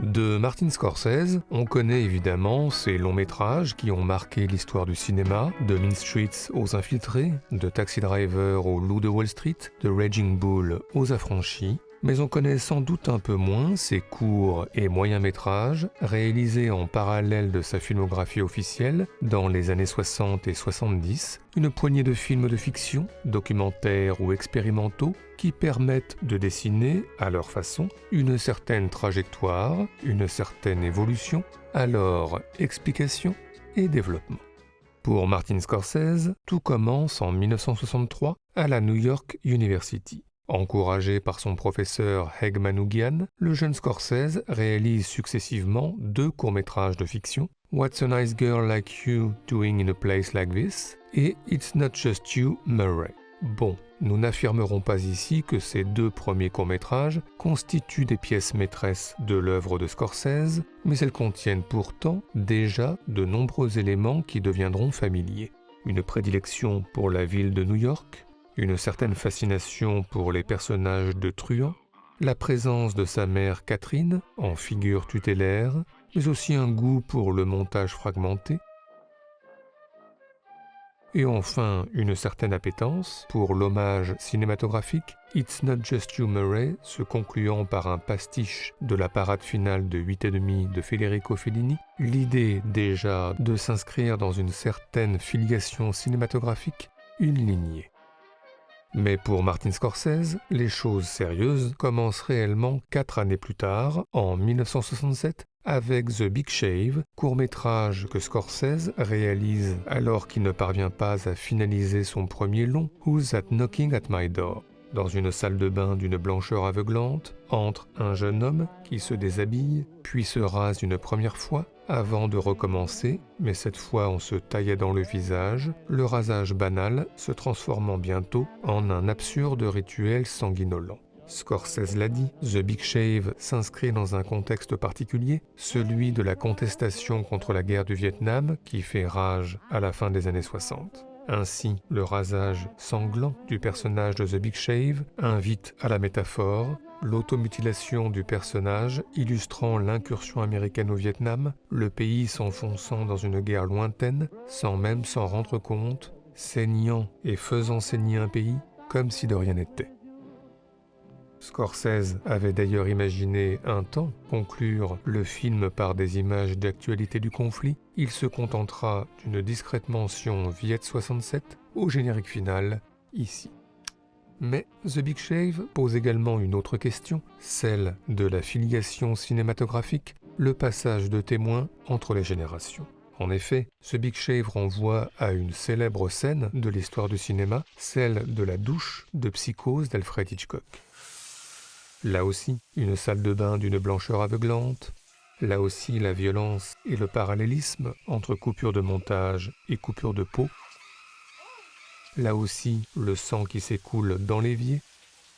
De Martin Scorsese, on connaît évidemment ses longs métrages qui ont marqué l'histoire du cinéma, de Mean Streets aux Infiltrés, de Taxi Driver au Loup de Wall Street, de Raging Bull aux Affranchis, mais on connaît sans doute un peu moins ses courts et moyens métrages réalisés en parallèle de sa filmographie officielle dans les années 60 et 70, une poignée de films de fiction, documentaires ou expérimentaux qui permettent de dessiner, à leur façon, une certaine trajectoire, une certaine évolution, alors explication et développement. Pour Martin Scorsese, tout commence en 1963 à la New York University. Encouragé par son professeur Heg Manoogian, le jeune Scorsese réalise successivement 2 courts-métrages de fiction, What's a Nice Girl Like You Doing in a Place Like This et It's Not Just You, Murray. Bon, nous n'affirmerons pas ici que ces 2 premiers courts-métrages constituent des pièces maîtresses de l'œuvre de Scorsese, mais elles contiennent pourtant déjà de nombreux éléments qui deviendront familiers. Une prédilection pour la ville de New York, une certaine fascination pour les personnages de truands, la présence de sa mère Catherine en figure tutélaire, mais aussi un goût pour le montage fragmenté, et enfin une certaine appétence pour l'hommage cinématographique, It's Not Just You Murray se concluant par un pastiche de la parade finale de 8,5 de Federico Fellini, l'idée déjà de s'inscrire dans une certaine filiation cinématographique, une lignée. Mais pour Martin Scorsese, les choses sérieuses commencent réellement 4 années plus tard, en 1967, avec The Big Shave, court-métrage que Scorsese réalise alors qu'il ne parvient pas à finaliser son premier long, Who's That Knocking at My Door ? Dans une salle de bain d'une blancheur aveuglante, entre un jeune homme qui se déshabille, puis se rase une première fois, avant de recommencer, mais cette fois en se taillant le visage, le rasage banal se transformant bientôt en un absurde rituel sanguinolent. Scorsese l'a dit, The Big Shave s'inscrit dans un contexte particulier, celui de la contestation contre la guerre du Vietnam qui fait rage à la fin des années 60. Ainsi, le rasage sanglant du personnage de The Big Shave invite à la métaphore, l'automutilation du personnage illustrant l'incursion américaine au Vietnam, le pays s'enfonçant dans une guerre lointaine sans même s'en rendre compte, saignant et faisant saigner un pays comme si de rien n'était. Scorsese avait d'ailleurs imaginé un temps conclure le film par des images d'actualité du conflit. Il se contentera d'une discrète mention Viet 67 au générique final, ici. Mais The Big Shave pose également une autre question, celle de la filiation cinématographique, le passage de témoin entre les générations. En effet, The Big Shave renvoie à une célèbre scène de l'histoire du cinéma, celle de la douche de Psychose d'Alfred Hitchcock. Là aussi, une salle de bain d'une blancheur aveuglante. Là aussi, la violence et le parallélisme entre coupure de montage et coupure de peau. Là aussi, le sang qui s'écoule dans l'évier.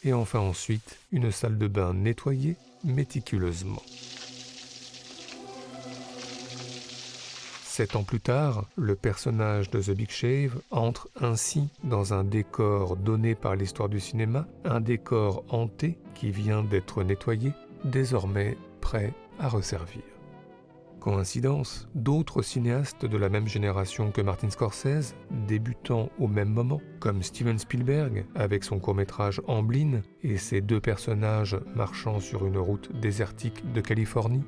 Et enfin ensuite, une salle de bain nettoyée méticuleusement. 7 ans plus tard, le personnage de The Big Shave entre ainsi dans un décor donné par l'histoire du cinéma, un décor hanté qui vient d'être nettoyé, désormais prêt à resservir. Coïncidence, d'autres cinéastes de la même génération que Martin Scorsese, débutant au même moment, comme Steven Spielberg avec son court-métrage Amblin et ses 2 personnages marchant sur une route désertique de Californie,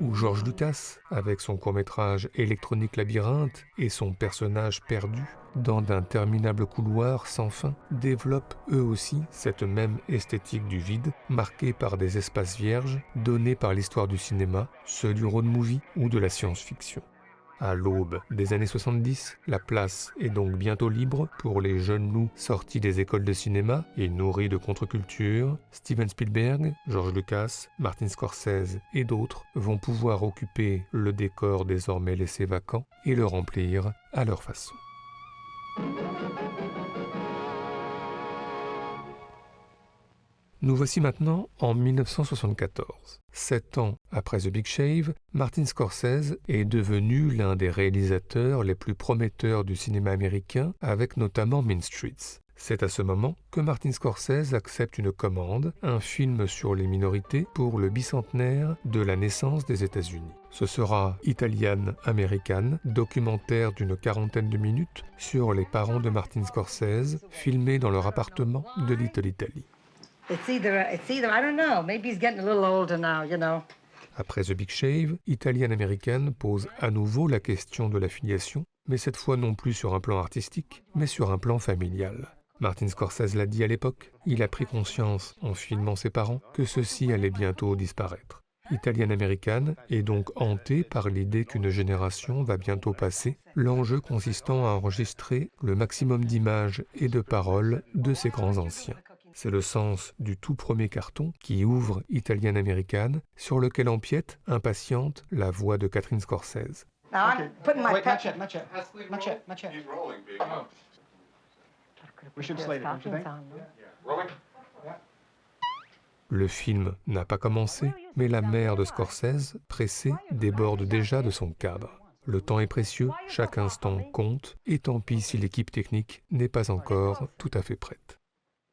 ou George Lucas avec son court-métrage Électronique Labyrinthe et son personnage perdu dans d'interminables couloirs sans fin, développent eux aussi cette même esthétique du vide, marquée par des espaces vierges donnés par l'histoire du cinéma, ceux du road movie ou de la science-fiction. À l'aube des années 70, la place est donc bientôt libre pour les jeunes loups sortis des écoles de cinéma et nourris de contre-culture. Steven Spielberg, George Lucas, Martin Scorsese et d'autres vont pouvoir occuper le décor désormais laissé vacant et le remplir à leur façon. Nous voici maintenant en 1974. 7 ans après The Big Shave, Martin Scorsese est devenu l'un des réalisateurs les plus prometteurs du cinéma américain avec notamment Mean Streets. C'est à ce moment que Martin Scorsese accepte une commande, un film sur les minorités pour le bicentenaire de la naissance des États-Unis. Ce sera Italian American, documentaire d'une quarantaine de minutes sur les parents de Martin Scorsese, filmé dans leur appartement de Little Italy. I don't know, maybe he's getting a little older now, you know. Après The Big Shave, Italian American pose à nouveau la question de la filiation, mais cette fois non plus sur un plan artistique, mais sur un plan familial. Martin Scorsese l'a dit à l'époque, il a pris conscience, en filmant ses parents, que ceux-ci allaient bientôt disparaître. Italian American est donc hanté par l'idée qu'une génération va bientôt passer, l'enjeu consistant à enregistrer le maximum d'images et de paroles de ces grands anciens. C'est le sens du tout premier carton qui ouvre Italian American, sur lequel empiète, impatiente, la voix de Catherine Scorsese. Now I'm putting my Not yet. Keep rolling, baby. We should slate it, don't you think? Rolling? Le film n'a pas commencé, mais la mère de Scorsese, pressée, déborde déjà de son cadre. Le temps est précieux, chaque instant compte, et tant pis si l'équipe technique n'est pas encore tout à fait prête.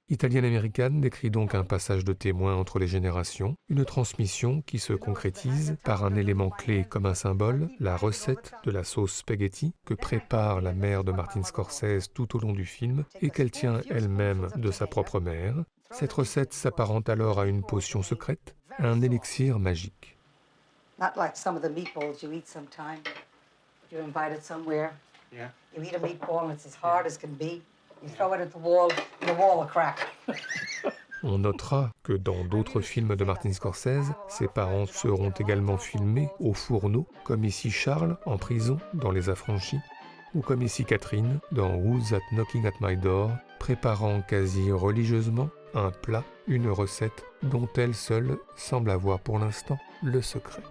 Italian American décrit donc un passage de témoin entre les générations, une transmission qui se concrétise par un élément clé comme un symbole, la recette de la sauce spaghetti que prépare la mère de Martin Scorsese tout au long du film et qu'elle tient elle-même de sa propre mère. Cette recette s'apparente alors à une potion secrète, un élixir magique. Not like some of the meatballs you eat sometime. You're invited somewhere. Yeah. You eat a meatball and it's as hard as can be. You throw it at the wall and the wall will crack. On notera que dans d'autres films de Martin Scorsese, ses parents seront également filmés au fourneau, comme ici Charles en prison dans Les Affranchis, ou comme ici Catherine dans Who's That Knocking at My Door, préparant quasi religieusement un plat, une recette dont elle seule semble avoir pour l'instant le secret.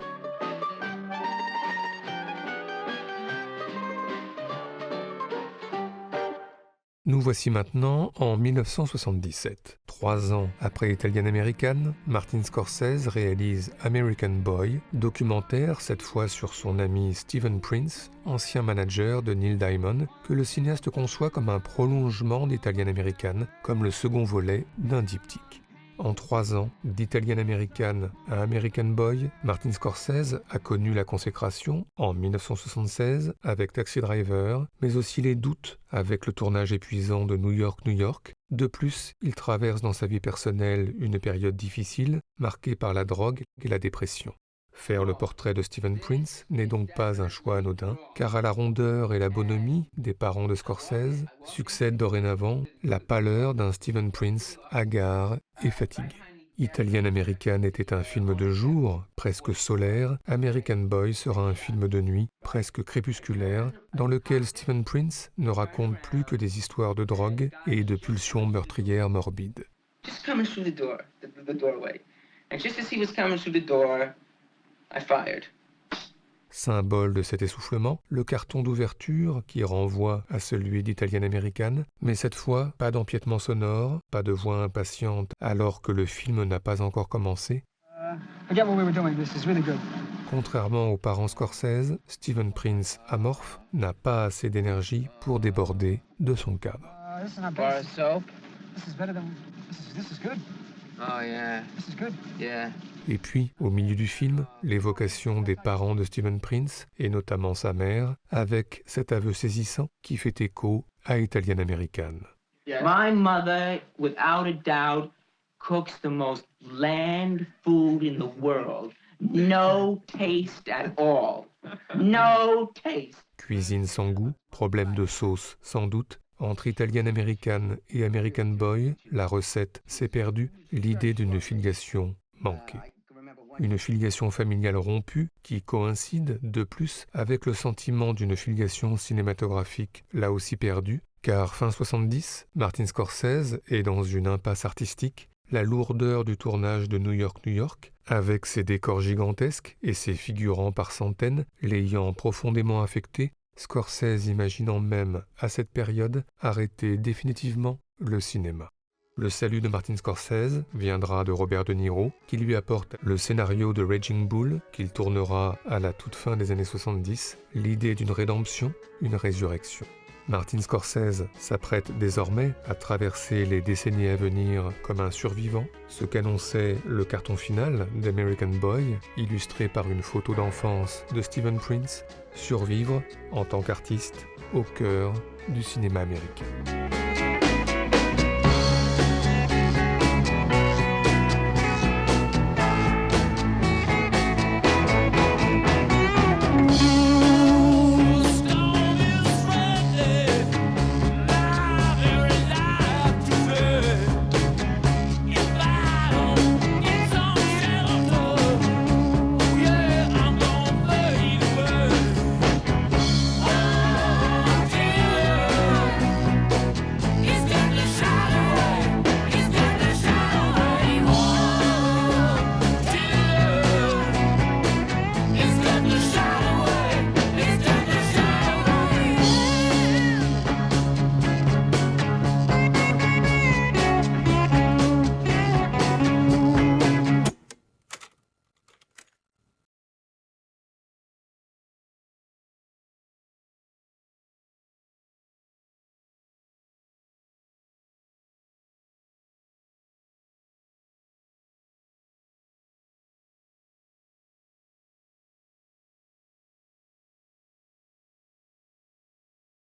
Nous voici maintenant en 1977. 3 ans après Italian American, Martin Scorsese réalise American Boy, documentaire cette fois sur son ami Stephen Prince, ancien manager de Neil Diamond, que le cinéaste conçoit comme un prolongement d'Italian American, comme le second volet d'un diptyque. En 3 ans, d'Italian American à American Boy, Martin Scorsese a connu la consécration en 1976 avec Taxi Driver, mais aussi les doutes avec le tournage épuisant de New York, New York. De plus, il traverse dans sa vie personnelle une période difficile, marquée par la drogue et la dépression. Faire le portrait de Stephen Prince n'est donc pas un choix anodin, car à la rondeur et la bonhomie des parents de Scorsese succède dorénavant la pâleur d'un Stephen Prince hagard et fatigué. Italian American était un film de jour, presque solaire, American Boy sera un film de nuit, presque crépusculaire, dans lequel Stephen Prince ne raconte plus que des histoires de drogue et de pulsions meurtrières morbides. Just coming through the doorway. And just as he was coming through the door, I fired. Symbole de cet essoufflement, le carton d'ouverture qui renvoie à celui d'Italian American, mais cette fois, pas d'empiètement sonore, pas de voix impatiente alors que le film n'a pas encore commencé. Forget what we were doing. This is really good. Contrairement aux parents Scorsese, Stephen Prince, amorphe, n'a pas assez d'énergie pour déborder de son cadre. This is not Bar bad. of soap. This is better than. This is good. Oh yeah, This is good. yeah. Et puis, au milieu du film, l'évocation des parents de Stephen Prince, et notamment sa mère, avec cet aveu saisissant qui fait écho à Italian American. My mother, without a doubt, cooks the most bland food in the world. No taste at all. No taste. Cuisine sans goût, problème de sauce sans doute. Entre Italian American et American Boy, la recette s'est perdue, l'idée d'une filiation manquée. Une filiation familiale rompue qui coïncide de plus avec le sentiment d'une filiation cinématographique là aussi perdue, car fin 70, Martin Scorsese est dans une impasse artistique, la lourdeur du tournage de New York, New York, avec ses décors gigantesques et ses figurants par centaines, l'ayant profondément affecté, Scorsese imaginant même, à cette période, arrêter définitivement le cinéma. Le salut de Martin Scorsese viendra de Robert De Niro, qui lui apporte le scénario de Raging Bull, qu'il tournera à la toute fin des années 70, l'idée d'une rédemption, une résurrection. Martin Scorsese s'apprête désormais à traverser les décennies à venir comme un survivant, ce qu'annonçait le carton final d'American Boy, illustré par une photo d'enfance de Stephen Prince, survivre en tant qu'artiste au cœur du cinéma américain.